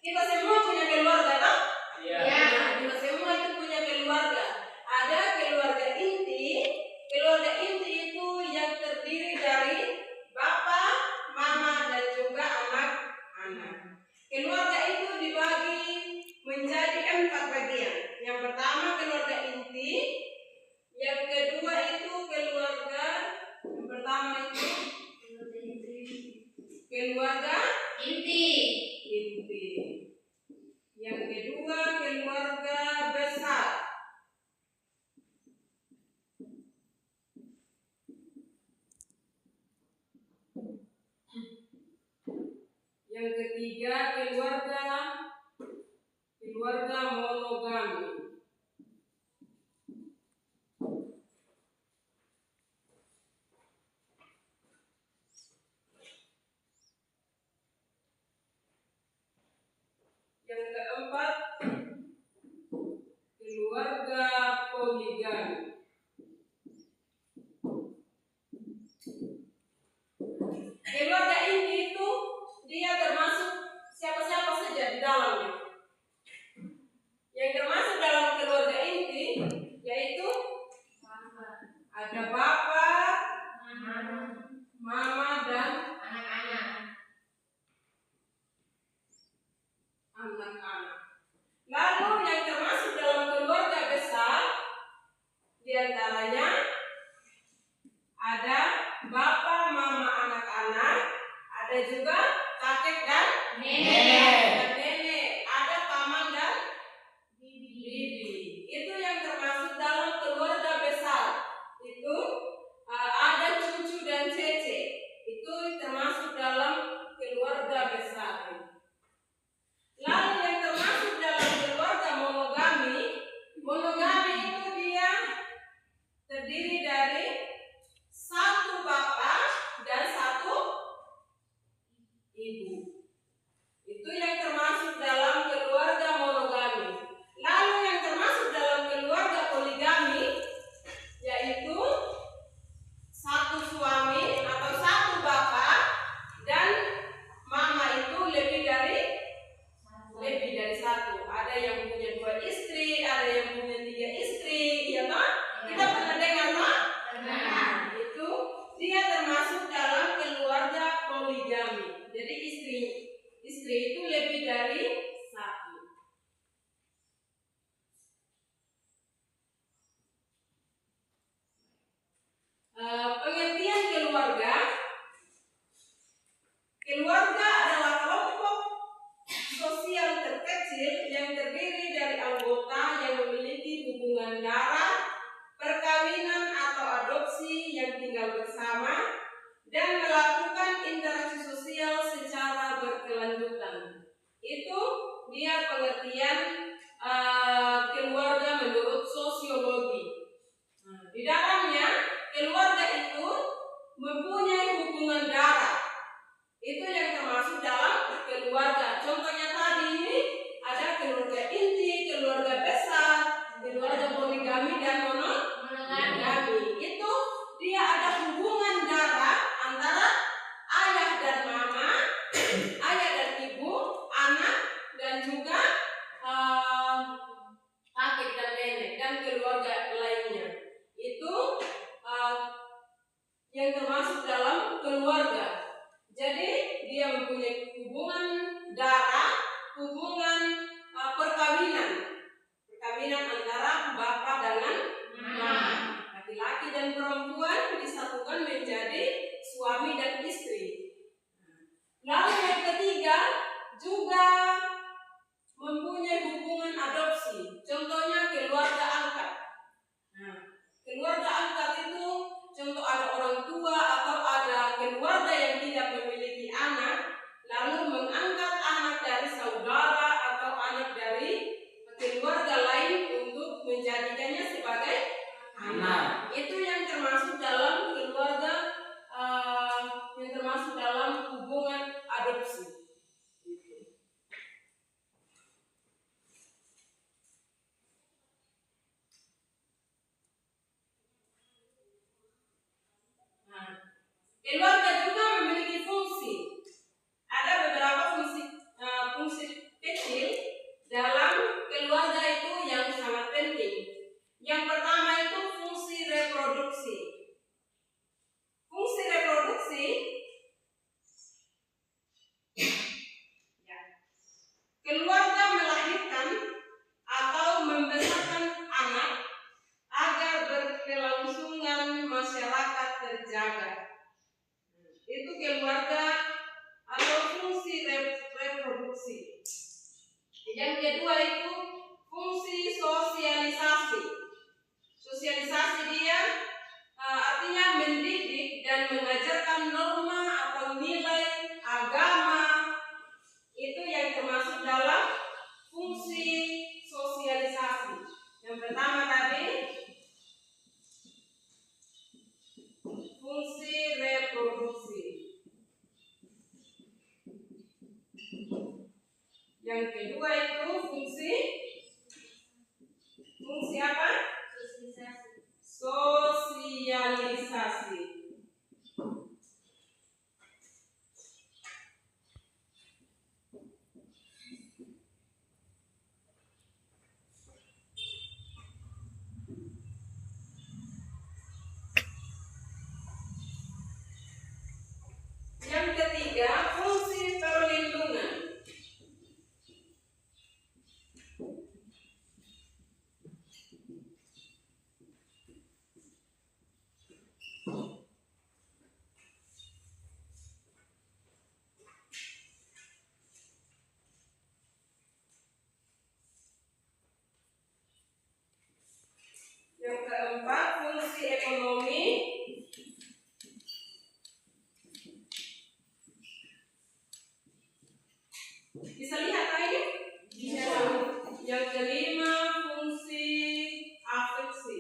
Kita semua punya keluarga, kan? Iya. Nah, kita semua itu punya keluarga. Ada keluarga inti. Keluarga inti itu yang terdiri dari bapak, mama, dan juga anak-anak. Keluarga itu dibagi menjadi 4 bagian. Yang pertama keluarga inti, yang kedua itu keluarga, yang pertama itu keluarga Inti. Yang kedua keluarga besar. Yang ketiga keluarga monogami. Yang keempat keluarga poligami. Keluarga ini itu dia termasuk siapa-siapa saja di dalamnya. Yang termasuk dalam keluarga inti yaitu ada bapak, mama, dan anak-anak. Lalu yang termasuk dalam keluarga besar diantaranya ada bapak, mama, anak-anak, ada juga kakek dan nenek, ada paman dan bibi. Itu yang termasuk dalam keluarga besar. Itu ada cucu dan cece. Itu termasuk dalam keluarga besar. Lalu yang termasuk dalam keluarga monogami itu dia terdiri dari satu bapak dan satu ibu. Itu yang termasuk dalam keluarga monogami. Lalu yang termasuk dalam keluarga poligami yaitu satu suami atau satu bapak dan mama itu lebih dari satu. Ada yang punya 2 istri, ada yang punya 3 istri, ya kan? Kita pernah dengar, kan? Nah, itu dia termasuk dalam keluarga poligami. Jadi istri itu lebih dari satu. Pengertian keluarga adalah kelompok sosial terkecil yang terdiri dari anggota yang memiliki hubungan darah, perkawinan atau adopsi yang tinggal bersama dan melakukan interaksi sosial secara berkelanjutan. Itu dia pengertian keluarga menurut sosiologi. Di dalamnya keluarga itu mempunyai hubungan darah. Itu yang termasuk dalam keluarga. Contohnya tadi ini ada keluarga inti, keluarga besar, keluarga poligami dan monogami. Itu dia ada hubungan darah antara ayah dan mama, ayah dan ibu, anak, dan juga kakek dan nenek dan keluarga lainnya. Itu yang termasuk dalam keluarga. Jadi dia mempunyai hubungan Yang kedua itu fungsi sosialisasi. Sosialisasi dia artinya mendidik dan mengajarkan norma atau nilai agama, itu yang termasuk dalam fungsi sosialisasi. Yang pertama tadi fungsi reproduksi. Yang kedua itu fungsi apa? Sosialisasi. Yang ketiga, fungsi perlindungan. Yang keempat, fungsi ekonomi. Bisa lihat ini? Bisa. Yang kelima, fungsi afeksi.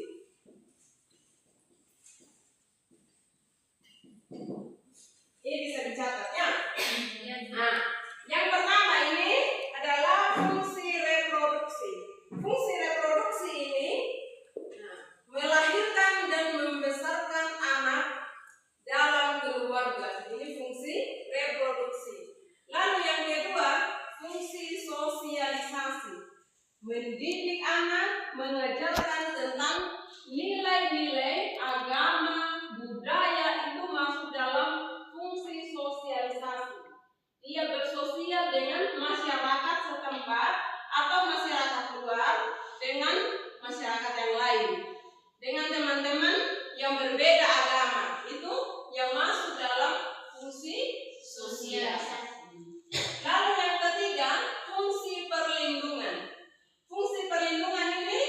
Ini bisa dicatat ya? Nah, yang pertama ini adalah fungsi reproduksi. Fungsi reproduksi ini melahirkan dan membesarkan anak dalam keluarga. Ini fungsi reproduksi. Lalu yang kedua, fungsi sosialisasi. Mendidik anak, mengajarkan tentang nilai-nilai agama, budaya, itu masuk dalam fungsi sosialisasi. Dia bersosial dengan masyarakat setempat atau masyarakat luar, dengan masyarakat yang lain, dengan teman-teman yang berbeda agama. Itu yang masuk dalam fungsi sosialisasi. Lalu yang ketiga, fungsi perlindungan. Fungsi perlindungan ini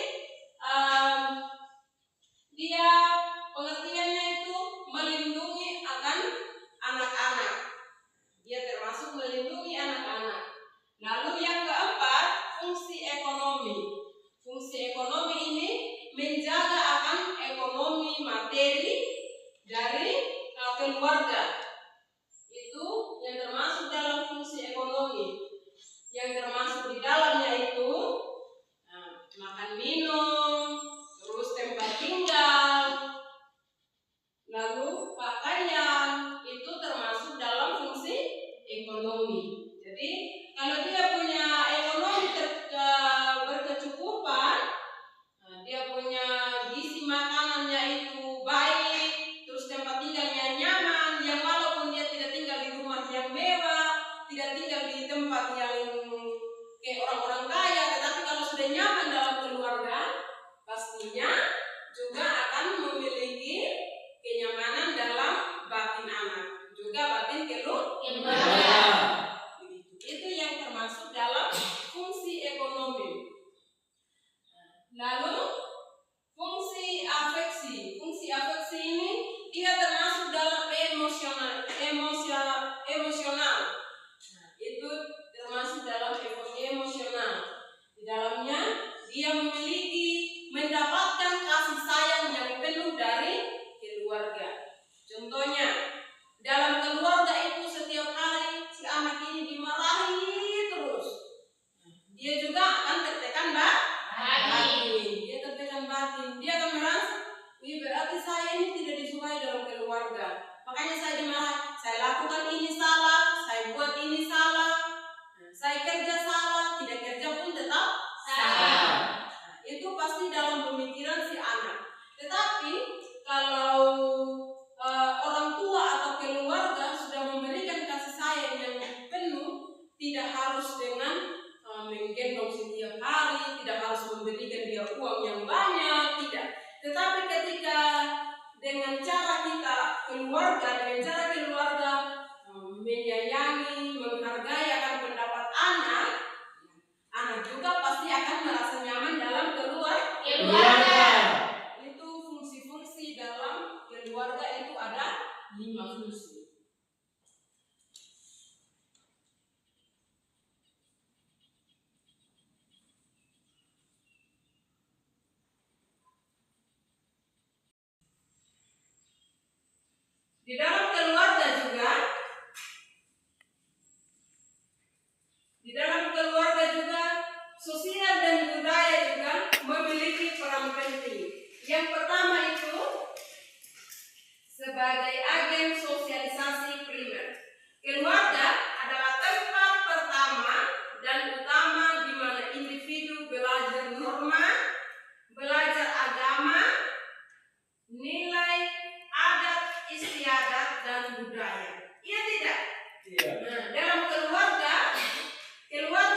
dia pengertiannya itu melindungi akan anak-anak. Dia termasuk melindungi anak-anak. Lalu yang keempat, fungsi ekonomi. Fungsi ekonomi ini menjaga akan ekonomi materi dari keluarga. Itu yang termasuk dalam fungsi ekonomi. Yang termasuk di dalamnya itu makan minum, terus tempat tinggal, lalu pakaian, itu termasuk dalam fungsi ekonomi. Jadi kalau dia punya ekonomi berkecukupan, dia punya gizi makanannya itu baik, terus tempat tinggalnya nyaman, yang walaupun dia tidak tinggal di rumah yang mewah, tidak tinggal di tempat yang kayak orang-orang kaya, tetapi kalau sudah nyaman dalam keluarga, pastinya juga akan memiliki kenyamanan dalam batin anak, juga batin keluarga. Itu yang termasuk dalam fungsi ekonomi. Lalu fungsi afeksi. Fungsi afeksi ini dia termasuk dalam emosional. Itu termasuk dalam emosional. Di dalamnya dia mendapatkan kasih sayang yang penuh dari keluarga. Contohnya, dalam keluarga itu setiap hari si anak ini dimarahi terus. Dia juga akan tertekan batin. Dia tertekan batin. Dia akan merasa, berarti saya ini tidak disukai dalam keluarga. Makanya saya dimarahi. Saya lakukan ini salah, saya buat ini salah, saya kerja salah, tidak kerja pun tetap salah. Itu pasti dalam pemikiran si anak. Tetapi kalau orang tua atau keluarga sudah memberikan kasih sayang yang penuh, tidak harus dengan menggendong setiap hari, tidak harus memberikan dia uang yang banyak, tidak. Tetapi ketika dengan cara kita keluarga, menyayangi, menghargai akan pendapat anak Di dalam keluarga juga, sosial dan budaya juga memiliki peran penting. Yang pertama itu sebagai agen sosialisasi primer. Keluarga adalah tempat pertama dan utama di mana individu belajar norma, belajar agama, nilai, adat, istiadat, dan budaya. Iya tidak? Iya. Nah, dalam keluarga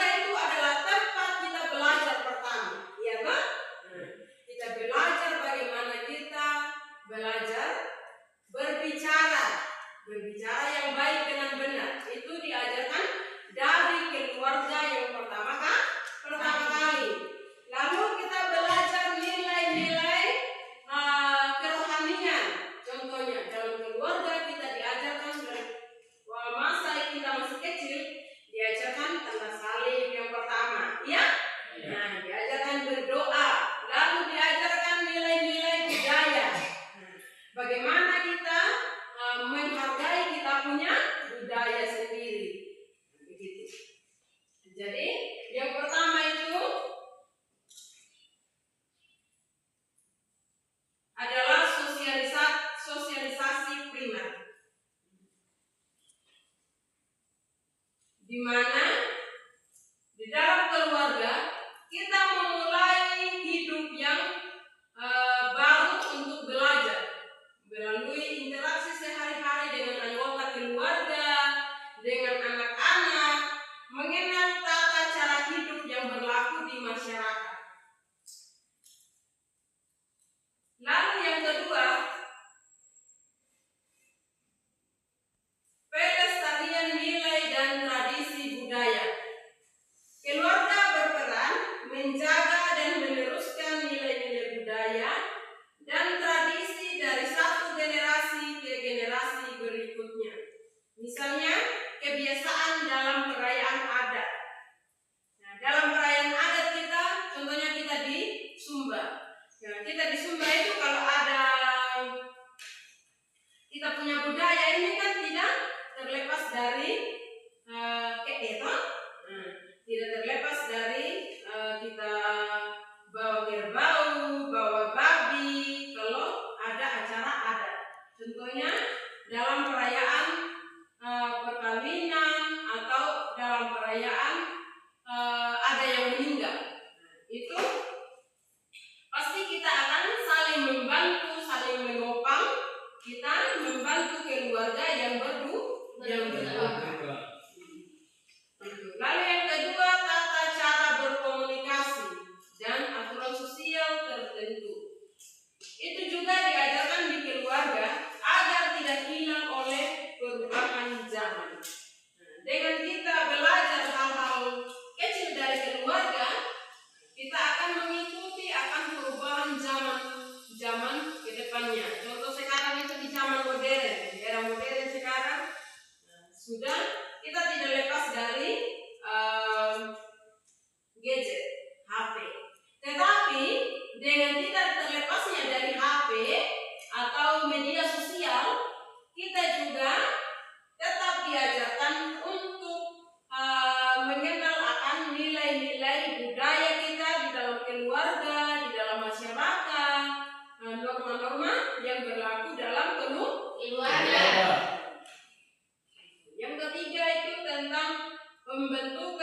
itu adalah tempat kita belajar pertama, iya kan? Kita belajar bagaimana kita belajar berbicara yang baik dengan benar. Itu diajarkan dari keluarga yang pertama kali. Lalu kita belajar nilai-nilai kerohanian. Contohnya dalam keluarga kita diajarkan dari masa kita masih kecil, diajarkan tanda salib yang pertama, ya? Nah, diajarkan berdoa, lalu diajarkan nilai-nilai budaya. Bagaimana kita menghargai kita punya budaya sendiri, begitu. Jadi yang pertama itu adalah sosialisasi primer, di mana di dalam keluarga kita memulai hidup yang baru untuk belajar melalui interaksi sehari-hari dengan anggota keluarga, dengan anak-anak, mengenal tata cara hidup yang berlaku di masyarakat. Lalu yang kedua, pelestarian nilai dan tradisi budaya. Keluarga berperan menjaga dan meneruskan nilai-nilai budaya dan tradisi dari satu generasi ke generasi berikutnya. Misalnya, kebiasaan dalam perayaan adat. Nah, dalam perayaan adat kita, contohnya kita di Sumba. Nah, kita di Sumba itu kalau ada kita punya budaya ini kan tidak terlepas dari tidak terlepas dari kita bawa kerbau, bawa babi kalau ada acara adat. Contohnya dalam perayaan perkawinan atau dalam perayaan ada yang meninggal. Itu pasti kita akan saling membantu, saling menopang. Kita membantu keluarga yang berduka. Lalu yang kedua, tata cara berkomunikasi dan aturan sosial tertentu. Itu juga diajarkan di keluarga agar tidak hilang oleh perubahan zaman. Dengan kita belajar hal-hal kecil dari keluarga, kita akan mengikuti akan perubahan zaman ke depannya. Contoh sekarang itu di zaman modern, di era modern sekarang sudah kita tidak lepas dari gadget, HP. Tetapi dengan tidak terlepasnya dari HP atau media sosial, kita juga tetap diajarkan untuk mengenal akan nilai-nilai budaya kita di dalam keluarga, di dalam masyarakat, norma-norma yang berlaku dalam keluarga. Yang ketiga itu tentang pembentukan